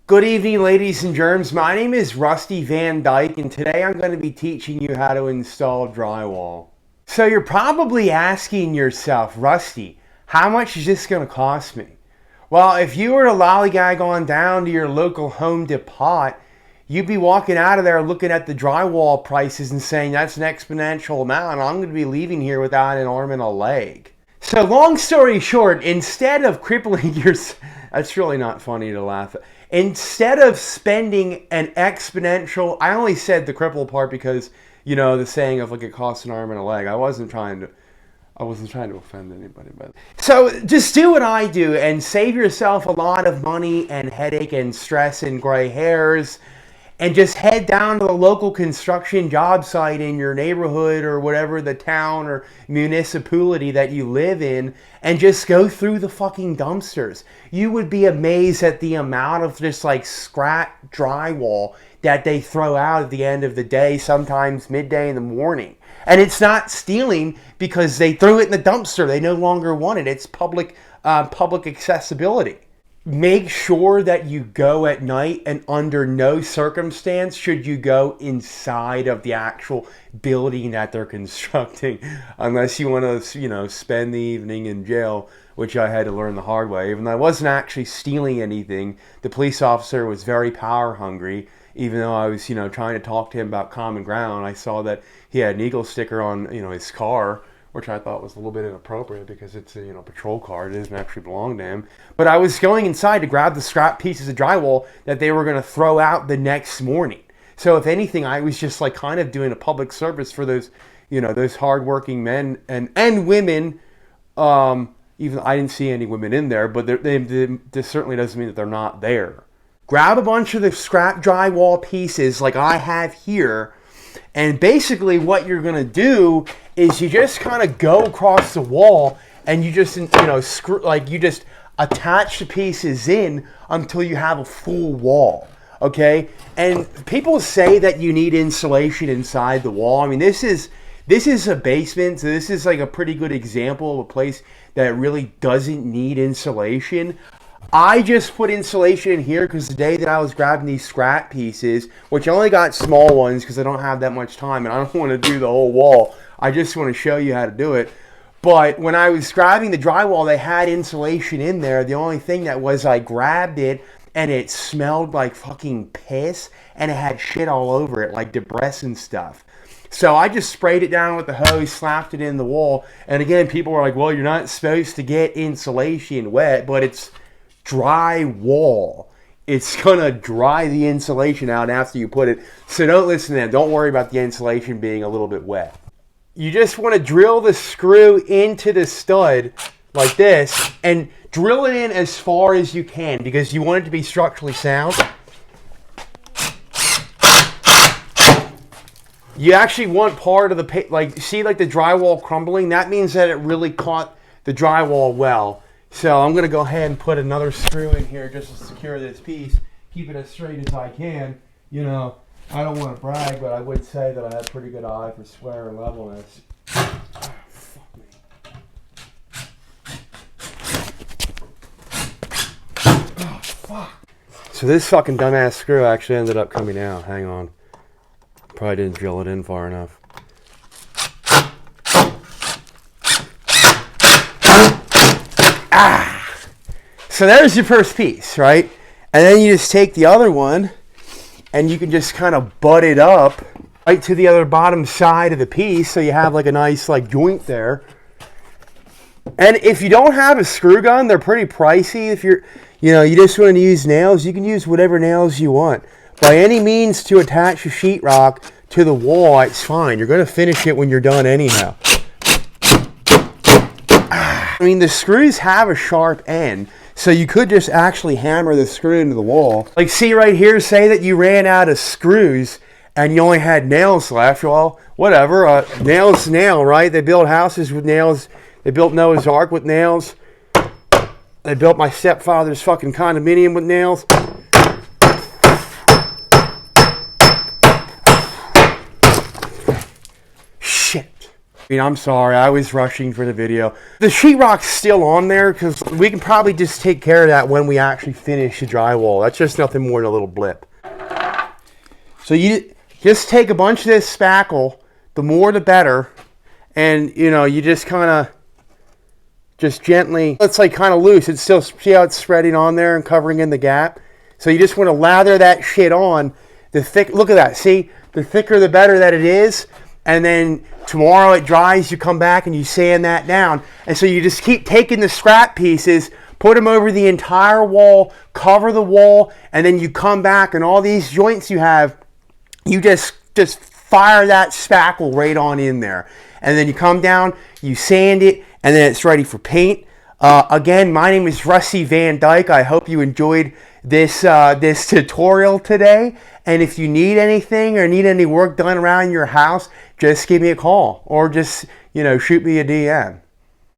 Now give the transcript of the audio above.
Good evening, ladies and germs. My name is Rusty Van Dyke, and today I'm going to be teaching you how to install drywall. So you're probably asking yourself, Rusty, how much is this going to cost me? Well, if you were to lollygag on down to your local Home Depot, you'd be walking out of there looking at the drywall prices and saying that's an exponential amount. I'm going to be leaving here without an arm and a leg. So long story short, instead of crippling your... That's really not funny to laugh at. Instead of spending an exponential... I only said the cripple part because, you know, the saying of like it costs an arm and a leg. I wasn't trying to offend anybody. But so just do what I do and save yourself a lot of money and headache and stress and gray hairs. And just head down to the local construction job site in your neighborhood or whatever the town or municipality that you live in and just go through the fucking dumpsters. You would be amazed at the amount of just like scrap drywall that they throw out at the end of the day, sometimes midday in the morning. And it's not stealing because they threw it in the dumpster. They no longer want it. It's public accessibility. Make sure that you go at night, and under no circumstance should you go inside of the actual building that they're constructing unless you want to, you know, spend the evening in jail, which I had to learn the hard way. Even though I wasn't actually stealing anything, the police officer was very power hungry. Even though I was, you know, trying to talk to him about common ground, I saw that he had an eagle sticker on, you know, his car, which I thought was a little bit inappropriate because it's a, you know, patrol car. It doesn't actually belong to him. But I was going inside to grab the scrap pieces of drywall that they were going to throw out the next morning. So if anything, I was just like kind of doing a public service for those, you know, those hardworking men and women. Even I didn't see any women in there, but this certainly doesn't mean that they're not there. Grab a bunch of the scrap drywall pieces like I have here. And basically what you're going to do is you just kind of go across the wall and you just, you know, you just attach the pieces in until you have a full wall. Okay? And people say that you need insulation inside the wall. I mean, this is a basement, so this is like a pretty good example of a place that really doesn't need insulation. I just put insulation in here because the day that I was grabbing these scrap pieces, which I only got small ones because I don't have that much time and I don't want to do the whole wall. I just want to show you how to do it. But when I was grabbing the drywall, they had insulation in there. The only thing that was I grabbed it and it smelled like fucking piss and it had shit all over it, like debris and stuff. So I just sprayed it down with the hose, slapped it in the wall. And again, people were like, well, you're not supposed to get insulation wet, but it's drywall. It's gonna dry the insulation out after you put it. So don't listen to them. Don't worry about the insulation being a little bit wet. You just want to drill the screw into the stud like this and drill it in as far as you can because you want it to be structurally sound. You actually want part of the, like, see like the drywall crumbling? That means that it really caught the drywall well. So I'm going to go ahead and put another screw in here just to secure this piece. Keep it as straight as I can. You know, I don't want to brag, but I would say that I have a pretty good eye for square and levelness. Oh, fuck me. Oh, fuck. So this fucking dumbass screw actually ended up coming out. Hang on. Probably didn't drill it in far enough. So there's your first piece, right? And then you just take the other one and you can just kind of butt it up right to the other bottom side of the piece so you have like a nice like joint there. And if you don't have a screw gun, they're pretty pricey. If you're, you know, you just want to use nails, you can use whatever nails you want. By any means to attach a sheetrock to the wall, it's fine. You're going to finish it when you're done anyhow. I mean, the screws have a sharp end. So you could just actually hammer the screw into the wall. Like, see right here, say that you ran out of screws and you only had nails left. Well, whatever. Nails, nail, right? They build houses with nails. They built Noah's Ark with nails. They built my stepfather's fucking condominium with nails. Shit. I'm sorry, I was rushing for the video. The sheetrock's still on there because we can probably just take care of that when we actually finish the drywall. That's just nothing more than a little blip. So you just take a bunch of this spackle, the more the better, and you just kind of just gently, it's like kind of loose. It's still, see how it's spreading on there and covering in the gap? So you just want to lather that shit on. Look at that, see? The thicker the better that it is. And then tomorrow it dries, you come back and you sand that down. And so you just keep taking the scrap pieces, put them over the entire wall, cover the wall, and then you come back and all these joints you have, you just fire that spackle right on in there. And then you come down, you sand it, and then it's ready for paint. Again, my name is Rusty Van Dyke. I hope you enjoyed this tutorial today. And if you need anything or need any work done around your house, just give me a call or just, shoot me a DM.